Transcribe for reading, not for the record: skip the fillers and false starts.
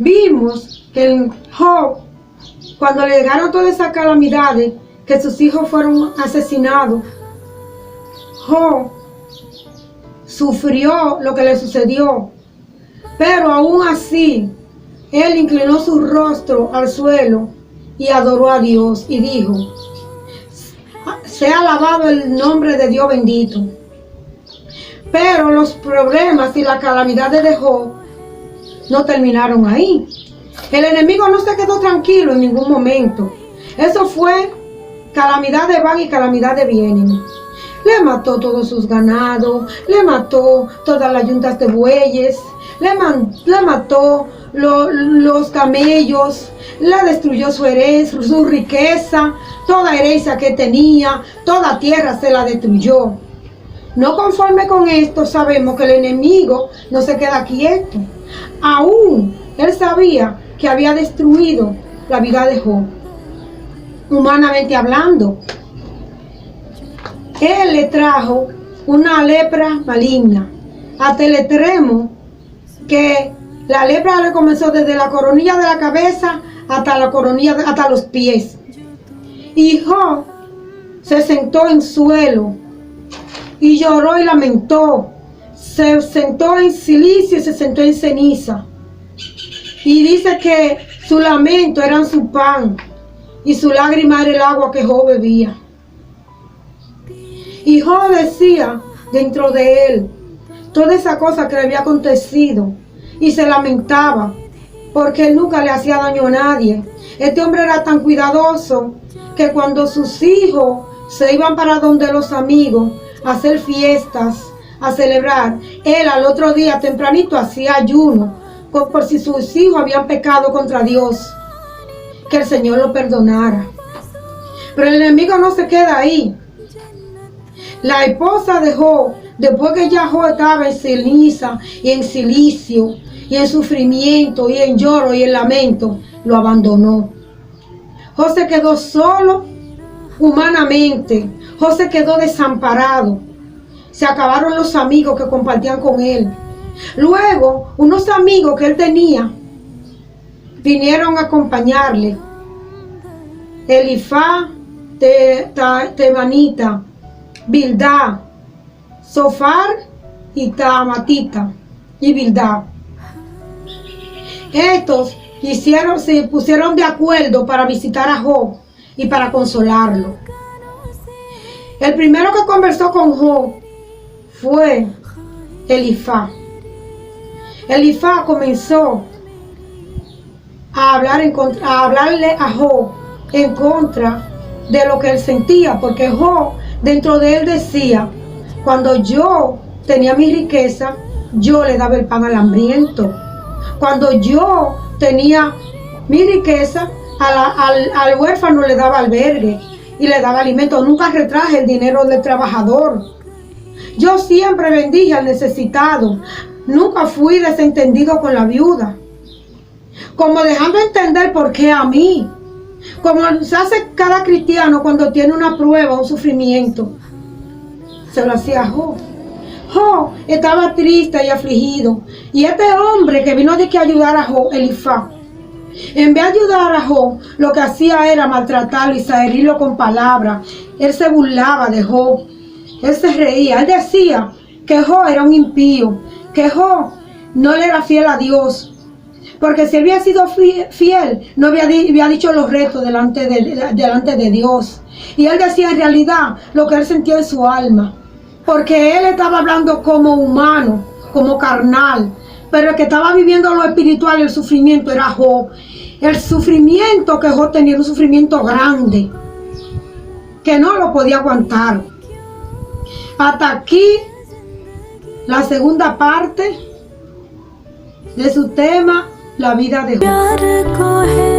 vimos que Job, cuando le llegaron todas esas calamidades, que sus hijos fueron asesinados, Job sufrió lo que le sucedió, pero aún así, él inclinó su rostro al suelo y adoró a Dios y dijo: sea alabado el nombre de Dios bendito. Pero los problemas y las calamidades de Job no terminaron ahí. El enemigo no se quedó tranquilo en ningún momento. Eso fue calamidades van y calamidades vienen. Le mató todos sus ganados, le mató todas las yuntas de bueyes, le mató los camellos, le destruyó su herencia, su riqueza, toda herencia que tenía, toda tierra se la destruyó. No conforme con esto, sabemos que el enemigo no se queda quieto. Aún él sabía que había destruido la vida de Job, humanamente hablando. Él le trajo una lepra maligna, hasta el extremo que la lepra le comenzó desde la coronilla de la cabeza hasta la coronilla, hasta los pies. Y Job se sentó en suelo y lloró y lamentó. Se sentó en silicio y se sentó en ceniza. Y dice que su lamento era su pan y su lágrima era el agua que Job bebía. Y Job decía dentro de él toda esa cosa que le había acontecido y se lamentaba porque él nunca le hacía daño a nadie. Este hombre era tan cuidadoso que cuando sus hijos se iban para donde los amigos a hacer fiestas, a celebrar, él al otro día tempranito hacía ayuno por si sus hijos habían pecado contra Dios, que el Señor lo perdonara. Pero el enemigo no se queda ahí. La esposa de Job, después que ya Job estaba en ceniza y en silicio y en sufrimiento y en lloro y en lamento, lo abandonó. Job se quedó solo humanamente. Job se quedó desamparado. Se acabaron los amigos que compartían con él. Luego, unos amigos que él tenía vinieron a acompañarle. Elifaz, Temanita, Bildad, Sofar y Tamatita y Bildad. Estos se pusieron de acuerdo para visitar a Job y para consolarlo. El primero que conversó con Job fue Elifaz. Elifaz comenzó a hablarle a Job en contra de lo que él sentía, porque Job dentro de él decía: cuando yo tenía mi riqueza, yo le daba el pan al hambriento. Cuando yo tenía mi riqueza, al huérfano le daba albergue y le daba alimento. Nunca retraje el dinero del trabajador. Yo siempre bendije al necesitado. Nunca fui desentendido con la viuda. Como dejando entender por qué a mí. Como se hace cada cristiano cuando tiene una prueba, un sufrimiento. Se lo hacía Job. Job estaba triste y afligido. Y este hombre que vino de que ayudar a Job, Elifaz, en vez de ayudar a Job, lo que hacía era maltratarlo y herirlo con palabras. Él se burlaba de Job. Él se reía. Él decía que Job era un impío, que Job no le era fiel a Dios. Porque si él había sido fiel, no había dicho los retos delante de Dios. Y él decía en realidad lo que él sentía en su alma. Porque él estaba hablando como humano, como carnal. Pero el que estaba viviendo lo espiritual y el sufrimiento era Job. El sufrimiento que Job tenía era un sufrimiento grande, que no lo podía aguantar. Hasta aquí la segunda parte de su tema, la vida de Job.